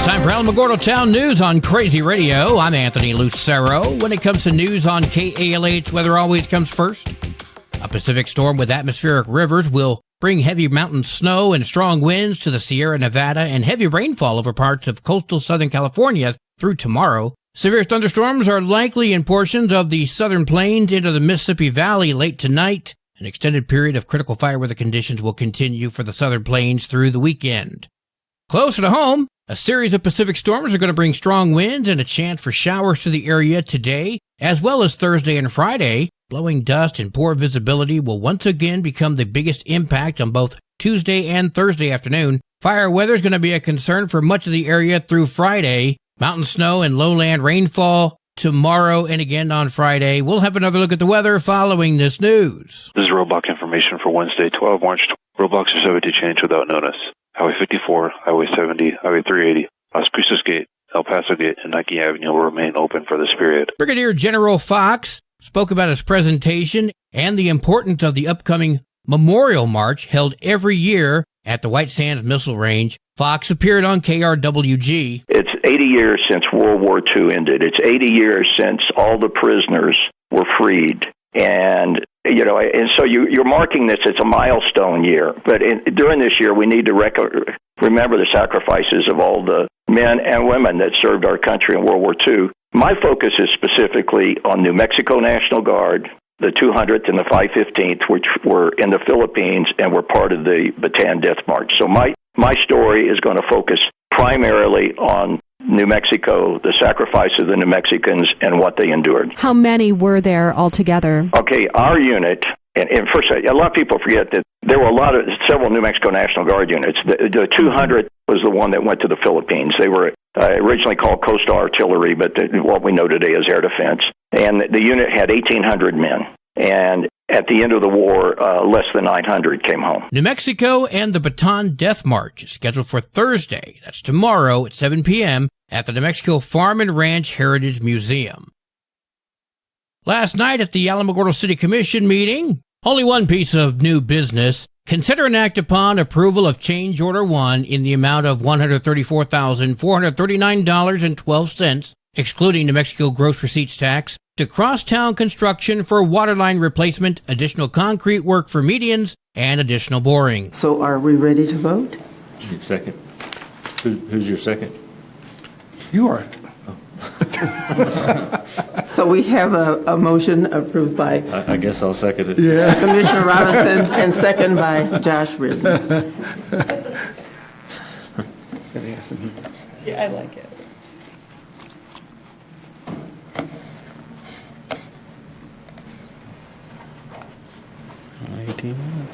Time for Alamogordo Town News on Crazy Radio. I'm Anthony Lucero. When it comes to news on KALH, weather always comes first. A Pacific storm with atmospheric rivers will bring heavy mountain snow and strong winds to the Sierra Nevada and heavy rainfall over parts of coastal Southern California through tomorrow. Severe thunderstorms are likely in portions of the southern plains into the Mississippi Valley late tonight. An extended period of critical fire weather conditions will continue for the southern plains through the weekend. Closer to home, a series of Pacific storms are going to bring strong winds and a chance for showers to the area today, as well as Thursday and Friday. Blowing dust and poor visibility will once again become the biggest impact on both Tuesday and Thursday afternoon. Fire weather is going to be a concern for much of the area through Friday. Mountain snow and lowland rainfall tomorrow and again on Friday. We'll have another look at the weather following this news. This is roadblock information for Wednesday, 12 March. Roadblocks are subject to change without notice. Highway 54, Highway 70, Highway 380, Las Cruces Gate, El Paso Gate, and Nike Avenue will remain open for this period. Brigadier General Fox spoke about his presentation and the importance of the upcoming Memorial March held every year at the White Sands Missile Range. Fox appeared on KRWG. It's 80 years since World War II ended. It's 80 years since all the prisoners were freed. And so you're marking this. It's a milestone year. But during this year, we need to remember the sacrifices of all the men and women that served our country in World War II. My focus is specifically on New Mexico National Guard, the 200th and the 515th, which were in the Philippines and were part of the Bataan Death March. So my story is going to focus primarily on New Mexico, the sacrifice of the New Mexicans, and what they endured. How many were there altogether? Okay, our unit, and first, a lot of people forget that there were several New Mexico National Guard units. The 200th was the one that went to the Philippines. They were originally called Coastal Artillery, but what we know today is Air Defense. And the unit had 1,800 men. And at the end of the war, less than 900 came home. New Mexico and the Bataan Death March is scheduled for Thursday. That's tomorrow at 7 p.m. at the New Mexico Farm and Ranch Heritage Museum. Last night at the Alamogordo City Commission meeting, only one piece of new business. Consider and act upon approval of Change Order 1 in the amount of $134,439.12, excluding New Mexico gross receipts tax, to Crosstown Construction for waterline replacement, additional concrete work for medians, and additional boring. So are we ready to vote? Second. Who's your second? You are. So we have a motion approved by I guess I'll second it. Yeah. Commissioner Robinson and second by Josh Ridley. Yeah, I like it.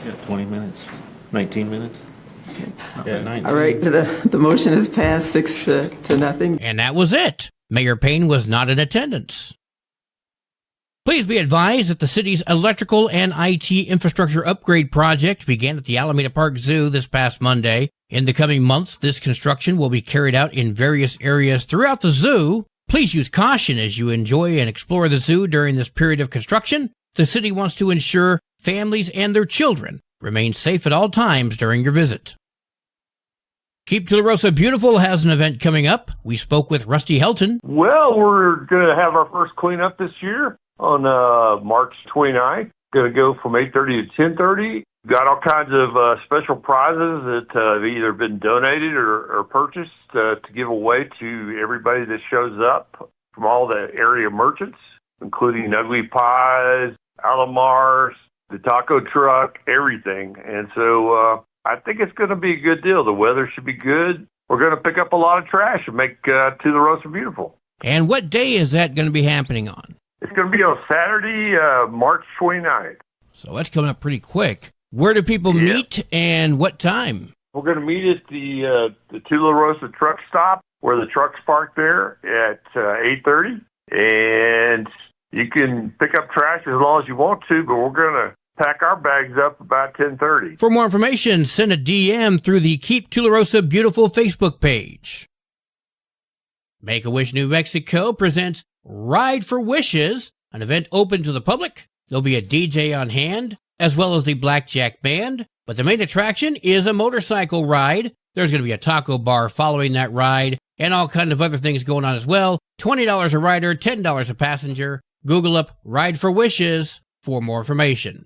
Yeah, 20 minutes. 19 minutes. Yeah, 19. All right, the motion is passed 6 to nothing. And that was it. Mayor Payne was not in attendance. Please be advised that the city's electrical and IT infrastructure upgrade project began at the Alameda Park Zoo this past Monday. In the coming months, this construction will be carried out in various areas throughout the zoo. Please use caution as you enjoy and explore the zoo during this period of construction. The city wants to ensure families and their children remain safe at all times during your visit. Keep Tularosa Beautiful has an event coming up. We spoke with Rusty Helton. Well, we're going to have our first cleanup this year on March 29th. Going to go from 8:30 to 10:30. Got all kinds of special prizes that have either been donated or purchased to give away to everybody that shows up from all the area merchants, including Ugly Pies, Alamars, the taco truck, everything. And so I think it's going to be a good deal. The weather should be good. We're going to pick up a lot of trash and make Tularosa beautiful. And what day is that going to be happening on? It's going to be on Saturday, March 29th. So that's coming up pretty quick. Where do people meet and what time? We're going to meet at the Tularosa truck stop where the truck's parked there at 8:30. And you can pick up trash as long as you want to, but we're going to pack our bags up about 10:30. For more information, send a DM through the Keep Tularosa Beautiful Facebook page. Make-A-Wish New Mexico presents Ride for Wishes, an event open to the public. There'll be a DJ on hand, as well as the Blackjack Band, but the main attraction is a motorcycle ride. There's going to be a taco bar following that ride, and all kinds of other things going on as well. $20 a rider, $10 a passenger. Google up Ride for Wishes for more information.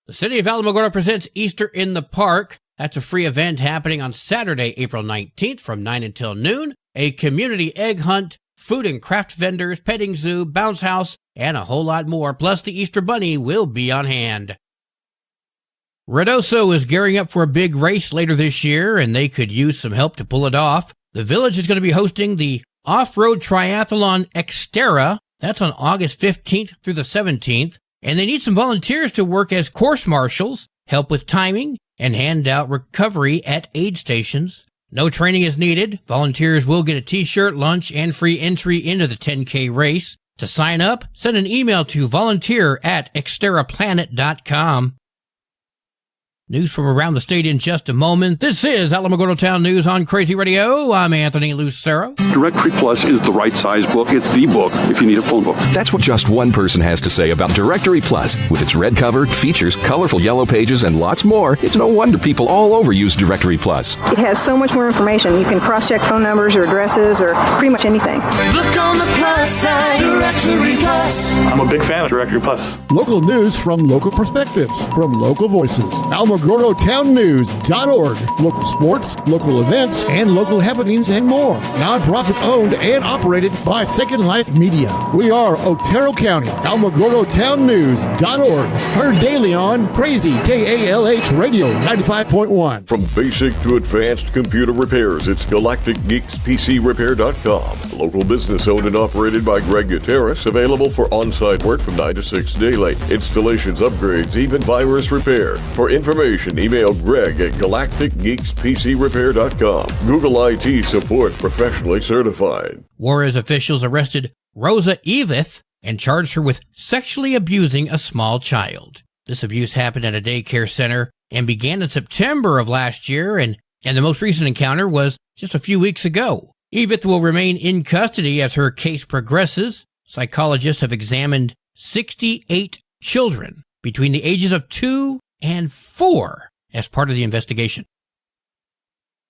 The City of Alamogordo presents Easter in the Park. That's a free event happening on Saturday, April 19th from 9 until noon. A community egg hunt, food and craft vendors, petting zoo, bounce house, and a whole lot more. Plus, the Easter Bunny will be on hand. Redoso is gearing up for a big race later this year, and they could use some help to pull it off. The village is going to be hosting the Off-Road Triathlon Xterra. That's on August 15th through the 17th. And they need some volunteers to work as course marshals, help with timing, and hand out recovery at aid stations. No training is needed. Volunteers will get a t-shirt, lunch, and free entry into the 10K race. To sign up, send an email to volunteer@xterraplanet.com. News from around the state in just a moment. This is Alamogordo Town News on Crazy Radio. I'm Anthony Lucero. Directory Plus is the right size book. It's the book if you need a phone book. That's what just one person has to say about Directory Plus. With its red cover, features, colorful yellow pages, and lots more, it's no wonder people all over use Directory Plus. It has so much more information. You can cross-check phone numbers or addresses or pretty much anything. Look on the plus side, Directory Plus. I'm a big fan of Directory Plus. Local news from local perspectives, from local voices. AlamogordoTownNews.org. Local sports, local events, and local happenings and more. Nonprofit owned and operated by Second Life Media. We are Otero County. AlamogordoTownNews.org. Heard daily on Crazy KALH Radio 95.1. From basic to advanced computer repairs, it's GalacticGeeksPCRepair.com. Local business owned and operated by Greg Gutierrez. Available for on-site work from 9 to 6 daily. Installations, upgrades, even virus repair. For information, email Greg at GalacticGeeksPCRepair.com. Google IT support, professionally certified. Juarez officials arrested Rosa Evith and charged her with sexually abusing a small child. This abuse happened at a daycare center and began in September of last year, and the most recent encounter was just a few weeks ago. Evith will remain in custody as her case progresses. Psychologists have examined 68 children between the ages of 2 and 4 as part of the investigation.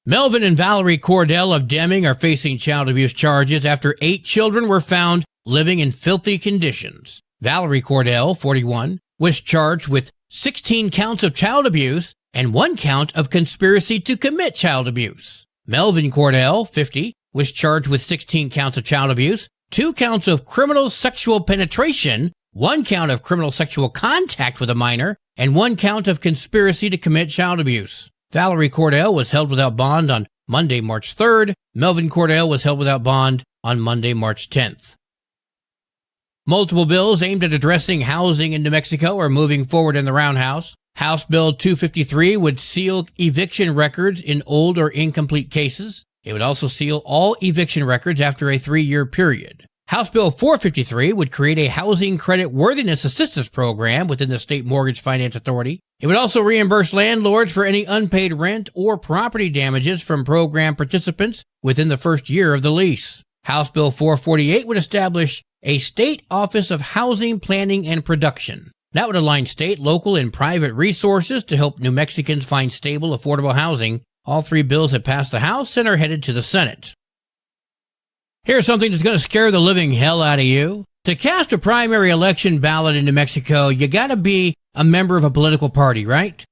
Melvin and Valerie Cordell of Deming are facing child abuse charges after 8 children were found living in filthy conditions. Valerie Cordell, 41, was charged with 16 counts of child abuse and 1 count of conspiracy to commit child abuse. Melvin Cordell, 50, was charged with 16 counts of child abuse, 2 counts of criminal sexual penetration, 1 count of criminal sexual contact with a minor, and 1 count of conspiracy to commit child abuse. Valerie Cordell was held without bond on Monday, March 3rd. Melvin Cordell was held without bond on Monday, March 10th. Multiple bills aimed at addressing housing in New Mexico are moving forward in the Roundhouse. House Bill 253 would seal eviction records in old or incomplete cases. It would also seal all eviction records after a 3-year period. House Bill 453 would create a housing credit worthiness assistance program within the State Mortgage Finance Authority. It would also reimburse landlords for any unpaid rent or property damages from program participants within the first year of the lease. House Bill 448 would establish a State Office of Housing Planning and Production. That would align state, local, and private resources to help New Mexicans find stable, affordable housing. All 3 bills have passed the House and are headed to the Senate. Here's something that's going to scare the living hell out of you. To cast a primary election ballot in New Mexico, you got to be a member of a political party, right?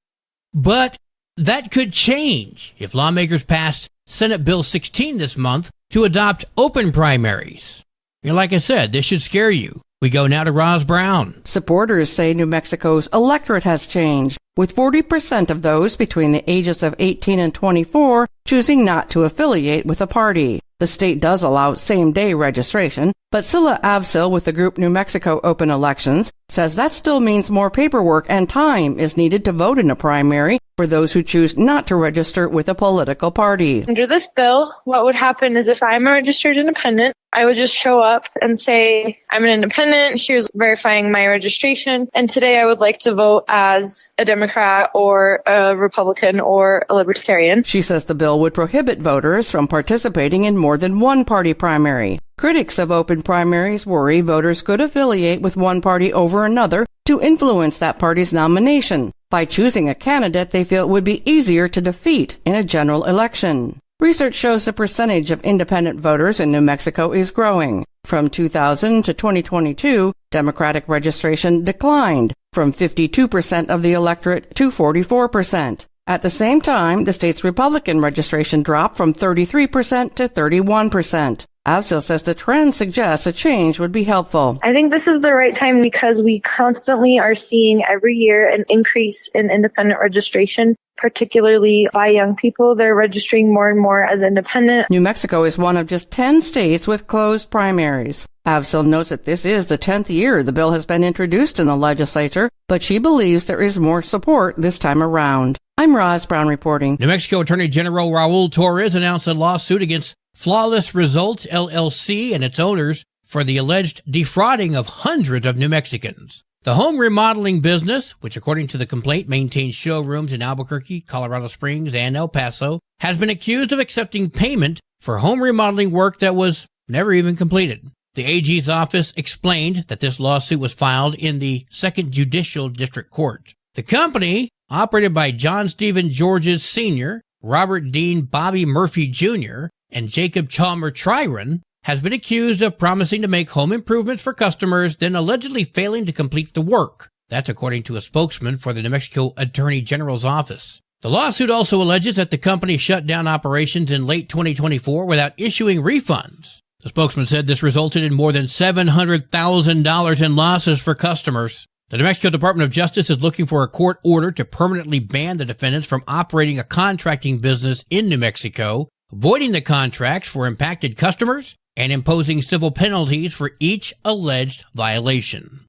But that could change if lawmakers pass Senate Bill 16 this month to adopt open primaries. And like I said, this should scare you. We go now to Roz Brown. Supporters say New Mexico's electorate has changed, with 40% of those between the ages of 18 and 24 choosing not to affiliate with a party. The state does allow same-day registration, but Scylla Avsil with the group New Mexico Open Elections says that still means more paperwork and time is needed to vote in a primary for those who choose not to register with a political party. Under this bill, what would happen is if I'm a registered independent, I would just show up and say, I'm an independent, here's verifying my registration, and today I would like to vote as a Democrat or a Republican or a Libertarian. She says the bill would prohibit voters from participating in more than one party primary. Critics of open primaries worry voters could affiliate with one party over another to influence that party's nomination by choosing a candidate they feel would be easier to defeat in a general election. Research shows the percentage of independent voters in New Mexico is growing. From 2000 to 2022, Democratic registration declined from 52% of the electorate to 44%. At the same time, the state's Republican registration dropped from 33% to 31%. Avsil says the trend suggests a change would be helpful. I think this is the right time because we constantly are seeing every year an increase in independent registration, particularly by young people. They're registering more and more as independent. New Mexico is one of just 10 states with closed primaries. Avsil notes that this is the 10th year the bill has been introduced in the legislature, but she believes there is more support this time around. I'm Roz Brown reporting. New Mexico Attorney General Raul Torres announced a lawsuit against Flawless Results, LLC, and its owners for the alleged defrauding of hundreds of New Mexicans. The home remodeling business, which according to the complaint maintains showrooms in Albuquerque, Colorado Springs, and El Paso, has been accused of accepting payment for home remodeling work that was never even completed. The AG's office explained that this lawsuit was filed in the 2nd Judicial District Court. The company, operated by John Stephen Georges Sr., Robert Dean Bobby Murphy Jr., and Jacob Chalmer Tryron, has been accused of promising to make home improvements for customers, then allegedly failing to complete the work. That's according to a spokesman for the New Mexico Attorney General's office. The lawsuit also alleges that the company shut down operations in late 2024 without issuing refunds. The spokesman said this resulted in more than $700,000 in losses for customers. The New Mexico Department of Justice is looking for a court order to permanently ban the defendants from operating a contracting business in New Mexico, voiding the contracts for impacted customers, and imposing civil penalties for each alleged violation.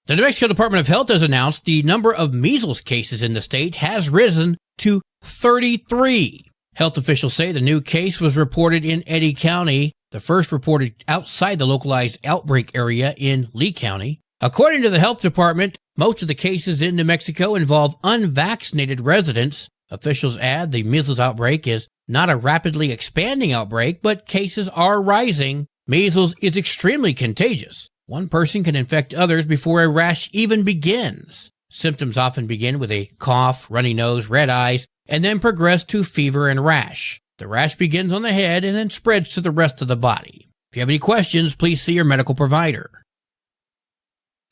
The New Mexico Department of Health has announced the number of measles cases in the state has risen to 33. Health officials say the new case was reported in Eddy County, the first reported outside the localized outbreak area in Lee County. According to the health department, most of the cases in New Mexico involve unvaccinated residents. Officials add the measles outbreak is not a rapidly expanding outbreak, but cases are rising. Measles is extremely contagious. One person can infect others before a rash even begins. Symptoms often begin with a cough, runny nose, red eyes, and then progress to fever and rash. The rash begins on the head and then spreads to the rest of the body. If you have any questions, please see your medical provider.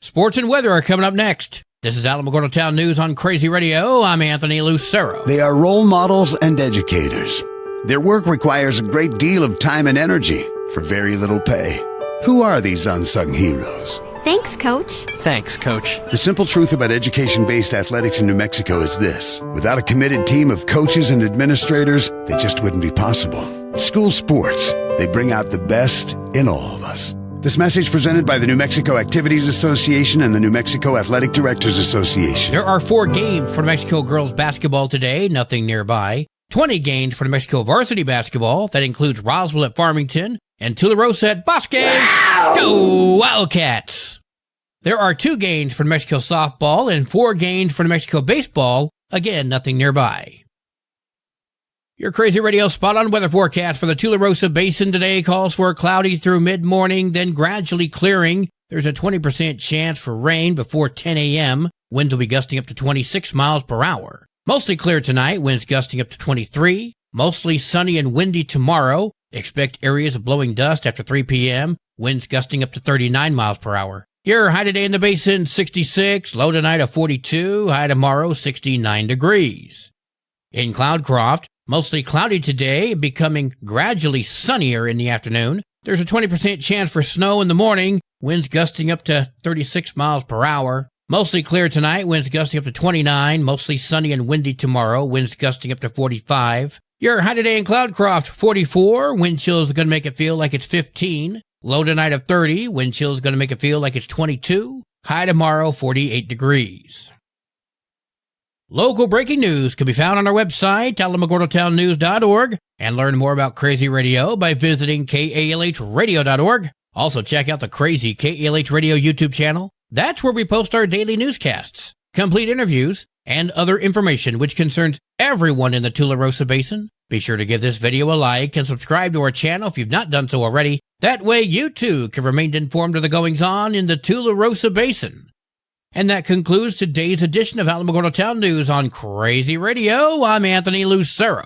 Sports and weather are coming up next. This is Alamogordo Town News on Crazy Radio. I'm Anthony Lucero. They are role models and educators. Their work requires a great deal of time and energy for very little pay. Who are these unsung heroes? Thanks, Coach. Thanks, Coach. The simple truth about education-based athletics in New Mexico is this. Without a committed team of coaches and administrators, they just wouldn't be possible. School sports, they bring out the best in all of us. This message presented by the New Mexico Activities Association and the New Mexico Athletic Directors Association. There are 4 games for New Mexico girls basketball today, nothing nearby. 20 games for New Mexico varsity basketball. That includes Roswell at Farmington and Tularosa at Bosque. Wow! Go Wildcats! There are 2 games for New Mexico softball and 4 games for New Mexico baseball. Again, nothing nearby. Your Crazy Radio spot-on weather forecast for the Tularosa Basin today calls for cloudy through mid-morning, then gradually clearing. There's a 20% chance for rain before 10 a.m. Winds will be gusting up to 26 miles per hour. Mostly clear tonight, winds gusting up to 23. Mostly sunny and windy tomorrow. Expect areas of blowing dust after 3 p.m. Winds gusting up to 39 miles per hour. Your high today in the basin, 66. Low tonight of 42. High tomorrow, 69 degrees. In Cloudcroft, mostly cloudy today, becoming gradually sunnier in the afternoon. There's a 20% chance for snow in the morning. Winds gusting up to 36 miles per hour. Mostly clear tonight, winds gusting up to 29. Mostly sunny and windy tomorrow, winds gusting up to 45. Your high today in Cloudcroft, 44. Wind chill is going to make it feel like it's 15. Low tonight of 30. Wind chill is going to make it feel like it's 22. High tomorrow, 48 degrees. Local breaking news can be found on our website, alamogordotownnews.org, and learn more about Crazy Radio by visiting kalhradio.org. Also, check out the Crazy KALH Radio YouTube channel. That's where we post our daily newscasts, complete interviews, and other information which concerns everyone in the Tularosa Basin. Be sure to give this video a like and subscribe to our channel if you've not done so already. That way you too can remain informed of the goings-on in the Tularosa Basin. And that concludes today's edition of Alamogordo Town News on Crazy Radio. I'm Anthony Lucero.